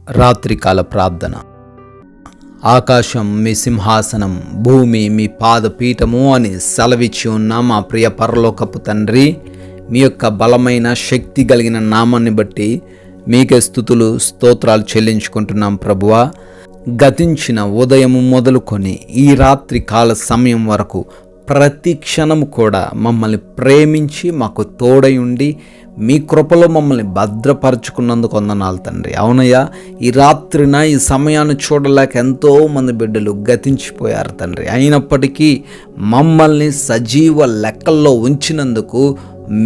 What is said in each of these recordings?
రాత్రికాల ప్రార్థన. ఆకాశం మీ సింహాసనం, భూమి మీ పాదపీఠము అని సెలవిచ్చి ఉన్న మా ప్రియ పరలోకపు తండ్రి, మీ యొక్క బలమైన శక్తి కలిగిన నామాన్ని బట్టి మీకే స్తుతులు స్తోత్రాలు చెల్లించుకుంటున్నాం ప్రభువా. గతించిన ఉదయము మొదలుకొని ఈ రాత్రి కాల సమయం వరకు ప్రతి క్షణం కూడా మమ్మల్ని ప్రేమించి మాకు తోడై ఉండి మీ కృపలో మమ్మల్ని భద్రపరుచుకున్నందుకు వందనాలు తండ్రి. అవునయ్యా, ఈ రాత్రిన ఈ సమయాన్ని చూడలేక ఎంతోమంది బిడ్డలు గతించిపోయారు తండ్రి. అయినప్పటికీ మమ్మల్ని సజీవ లెక్కల్లో ఉంచినందుకు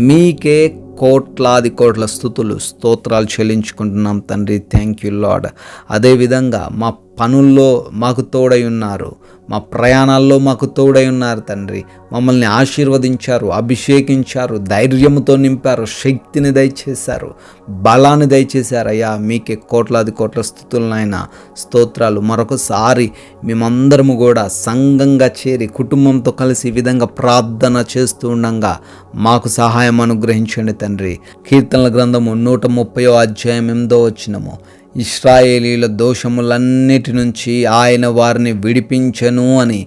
మీకే కోట్లాది కోట్ల స్తుతులు స్తోత్రాలు చెల్లించుకుంటున్నాం తండ్రి. Thank you lord. అదేవిధంగా మా పనుల్లో మాకు తోడై ఉన్నారు, మా ప్రయాణాల్లో మాకు తోడై ఉన్నారు తండ్రి. మమ్మల్ని ఆశీర్వదించారు, అభిషేకించారు, ధైర్యంతో నింపారు, శక్తిని దయచేశారు, బలాన్ని దయచేశారు. అయ్యా, మీకే కోట్లాది కోట్ల స్తుతులనైనా స్తోత్రాలు. మరొకసారి మేమందరము కూడా సంఘంగా చేరి కుటుంబంతో కలిసి ఈ విధంగా ప్రార్థన చేస్తూ ఉండగా మాకు సహాయం అనుగ్రహించండి తండ్రి. కీర్తనల గ్రంథము 130వ అధ్యాయం 8వ వచనము, ఇశ్రాయేలీల దోషములన్నిటి నుంచి ఆయన వారిని విడిపించెను అని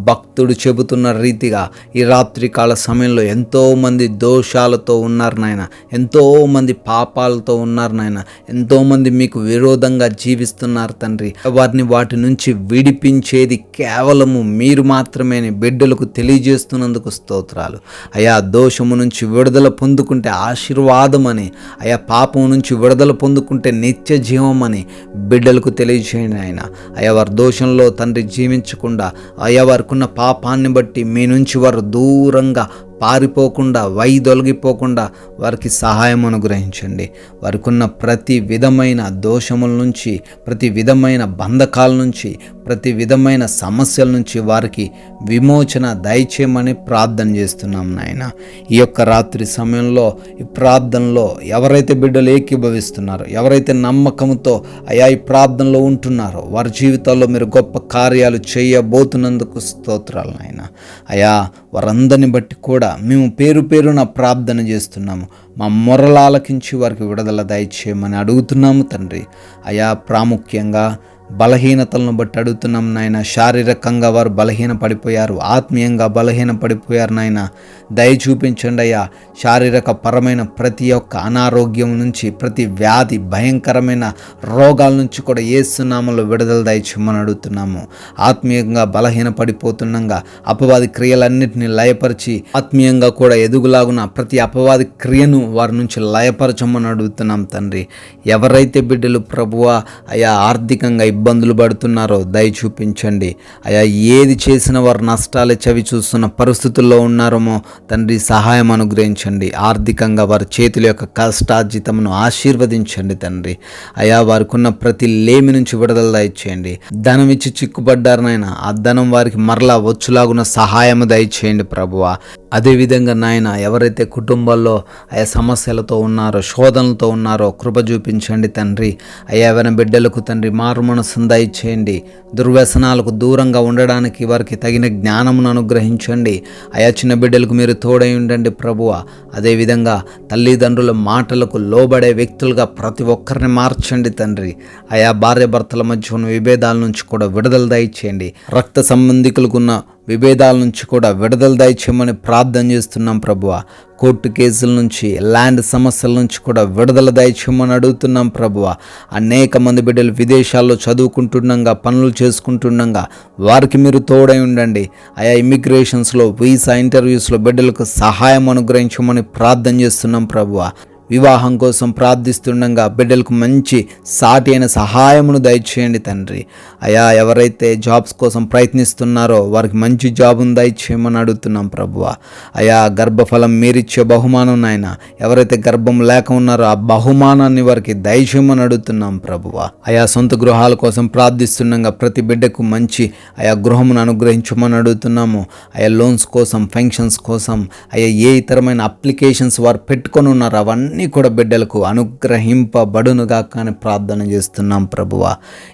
భక్తుడు చెబుతున్న రీతిగా ఈ రాత్రికాల సమయంలో ఎంతోమంది దోషాలతో ఉన్నారు నాయన, ఎంతోమంది పాపాలతో ఉన్నారు నాయన, ఎంతోమంది మీకు విరోధంగా జీవిస్తున్నారు తండ్రి. వారిని వాటి నుంచి విడిపించేది కేవలము మీరు మాత్రమే బిడ్డలకు తెలియజేస్తున్నందుకు స్తోత్రాలు. అయా, దోషము నుంచి విడుదల పొందుకుంటే ఆశీర్వాదం అని, అయా పాపం నుంచి విడుదల పొందుకుంటే నిత్య జీవం అని బిడ్డలకు తెలియజేయండి ఆయన. అయ్యా, వారి దోషంలో తండ్రి జీవించకుండా, అయ్యా వారికున్న పాపాన్ని బట్టి మీ నుంచి వారు దూరంగా పారిపోకుండా, వైదొలగిపోకుండా వారికి సహాయం అనుగ్రహించండి. వారికి ఉన్న ప్రతి విధమైన దోషముల నుంచి, ప్రతి విధమైన బంధకాల నుంచి, ప్రతి విధమైన సమస్యల నుంచి వారికి విమోచన దయచేయమని ప్రార్థన చేస్తున్నాం నాయన. ఈ యొక్క రాత్రి సమయంలో ఈ ప్రార్థనలో ఎవరైతే బిడ్డలు ఏకీభవిస్తున్నారో, ఎవరైతే నమ్మకంతో అయా ఈ ప్రార్థనలో ఉంటున్నారో, వారి జీవితాల్లో మీరు గొప్ప కార్యాలు చేయబోతున్నందుకు స్తోత్రాలు నాయన. అయా, వారందరిని బట్టి కూడా మేము పేరు పేరున ప్రార్థన చేస్తున్నాము. మా మొరలు ఆలకించి వారికి విడుదల దయచేయమని అడుగుతున్నాము తండ్రి. అయా, ప్రాముఖ్యంగా బలహీనతలను బట్టి అడుగుతున్నాం నాయన. శారీరకంగా వారు బలహీన పడిపోయారు, ఆత్మీయంగా బలహీన పడిపోయారు నాయన. దయ చూపించండి అయ్యా. శారీరక పరమైన ప్రతి ఒక్క అనారోగ్యం నుంచి, ప్రతి వ్యాధి, భయంకరమైన రోగాల నుంచి కూడా యేసు నామములో విడుదల దయచేయమని అడుగుతున్నాము. ఆత్మీయంగా బలహీన పడిపోతుండగా అపవాది క్రియలన్నింటినీ లయపరిచి ఆత్మీయంగా కూడా ఎదుగులాగున ప్రతి అపవాది క్రియను వారి నుంచి లయపరచమని అడుగుతున్నాం తండ్రి. ఎవరైతే బిడ్డలు ప్రభువా అయా ఆర్థికంగా ఇబ్బందులు పడుతున్నారో దయ చూపించండి అయా. ఏది చేసిన వారు నష్టాలే చవి చూస్తున్న పరిస్థితుల్లో ఉన్నారేమో తండ్రి, సహాయం అనుగ్రహించండి. ఆర్థికంగా వారి చేతుల యొక్క కష్టార్జితమును ఆశీర్వదించండి తండ్రి. అయా, వారికి ఉన్న ప్రతి లేమి నుంచి విడుదల దయచేయండి. ధనం ఇచ్చి చిక్కుపడ్డారు నాయన, ఆ ధనం వారికి మరలా వచ్చులాగున సహాయము దయచేయండి ప్రభువా. అదేవిధంగా నాయన, ఎవరైతే కుటుంబాల్లో ఆయా సమస్యలతో ఉన్నారో, శోధనలతో ఉన్నారో కృప చూపించండి తండ్రి. అయ్యా, ఎవరైనా బిడ్డలకు తండ్రి మారు మనసును దయచేయండి. దుర్వ్యసనాలకు దూరంగా ఉండడానికి వారికి తగిన జ్ఞానమును అనుగ్రహించండి. అయా, చిన్న బిడ్డలకు మీరు తోడై ఉండండి ప్రభువా. అదేవిధంగా తల్లిదండ్రుల మాటలకు లోబడే వ్యక్తులుగా ప్రతి ఒక్కరిని మార్చండి తండ్రి. అయా, భార్య భర్తల మధ్య ఉన్న విభేదాల నుంచి కూడా విడుదల దయచేయండి. రక్త సంబంధికులకు ఉన్న విభేదాల నుంచి కూడా విడుదల దయచేయమని ప్రార్థన చేస్తున్నాం ప్రభువా. కోర్టు కేసుల నుంచి, ల్యాండ్ సమస్యల నుంచి కూడా విడుదల దయచేయమని అడుగుతున్నాం ప్రభువా. అనేక మంది బిడ్డలు విదేశాల్లో చదువుకుంటుండగా, పనులు చేసుకుంటుండగా వారికి మీరు తోడై ఉండండి. ఆయా ఇమిగ్రేషన్స్లో, వీసా ఇంటర్వ్యూస్లో బిడ్డలకు సహాయం అనుగ్రహించమని ప్రార్థన చేస్తున్నాం ప్రభువా. వివాహం కోసం ప్రార్థిస్తుండగా బిడ్డలకు మంచి సాటి అయిన సహాయమును దయచేయండి తండ్రి. అయా, ఎవరైతే జాబ్స్ కోసం ప్రయత్నిస్తున్నారో వారికి మంచి జాబును దయచేయమని అడుగుతున్నాం ప్రభువా. అయా, గర్భఫలం మీరిచ్చే బహుమానం నాయన. ఎవరైతే గర్భం లేక ఉన్నారో ఆ బహుమానాన్ని వారికి దయచేయమని అడుగుతున్నాం ప్రభువా. అయా, సొంత గృహాల కోసం ప్రార్థిస్తుండగా ప్రతి బిడ్డకు మంచి అయా గృహమును అనుగ్రహించమని అడుగుతున్నాము. అయా, లోన్స్ కోసం, ఫంక్షన్స్ కోసం, అయా ఏ ఇతరమైన అప్లికేషన్స్ వారు పెట్టుకొని ఉన్నారో అవన్నీ ఇవన్నీ కూడా బిడ్డలకు అనుగ్రహింపబడునుగా కానీ ప్రార్థన చేస్తున్నాం ప్రభువా.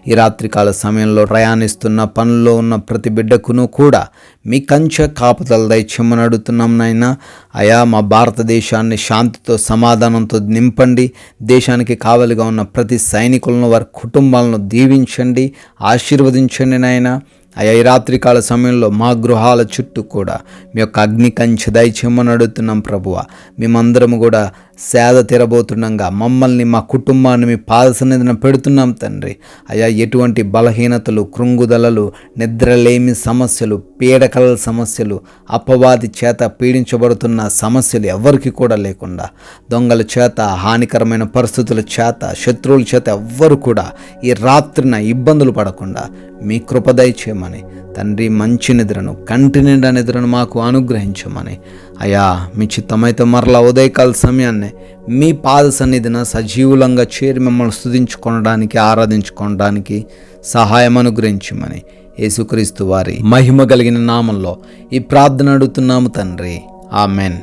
ఈ రాత్రికాల సమయంలో ప్రయాణిస్తున్న పనుల్లో ఉన్న ప్రతి బిడ్డకును కూడా మీ కంచె కాపుదల దయచేయమని అడుగుతున్నాం నాయనా. అయా మా భారతదేశాన్ని శాంతితో సమాధానంతో నింపండి. దేశానికి కావలిగా ఉన్న ప్రతి సైనికులను వారి కుటుంబాలను దీవించండి, ఆశీర్వదించండి నాయనా. అయ్యా ఈ రాత్రికాల సమయంలో మా గృహాల చుట్టూ కూడా మీ యొక్క అగ్ని కంచె దయచేయమని అడుగుతున్నాం ప్రభువా. మేమందరము కూడా సేద తీరబోతుండగా మమ్మల్ని మా కుటుంబాన్ని మీ పాద సన్నిధిన పెడుతున్నాం తండ్రి. అయ్యా ఎటువంటి బలహీనతలు, కృంగుదలలు, నిద్రలేమి సమస్యలు, పీడకల సమస్యలు, అపవాది చేత పీడించబడుతున్న సమస్యలు ఎవరికి కూడా లేకుండా, దొంగల చేత, హానికరమైన పరిస్థితుల చేత, శత్రువుల చేత ఎవ్వరు కూడా ఈ రాత్రిన ఇబ్బందులు పడకుండా మీ కృప దయచేయమని తండ్రి, మంచి నిద్రను, కంటి నిండా నిద్రను మాకు అనుగ్రహించమని అయ్యా మీ చిత్తమైతే మరలా ఉదయకాల సమయాన్నే మీ పాద సన్నిధిన సజీవులంగా చేరి మిమ్మల్ని స్తుతించుకోవడానికి, ఆరాధించుకోవడానికి సహాయం అనుగ్రహించమని యేసుక్రీస్తు వారి మహిమ కలిగిన నామంలో ఈ ప్రార్థన అడుగుతున్నాము తండ్రి. ఆమెన్.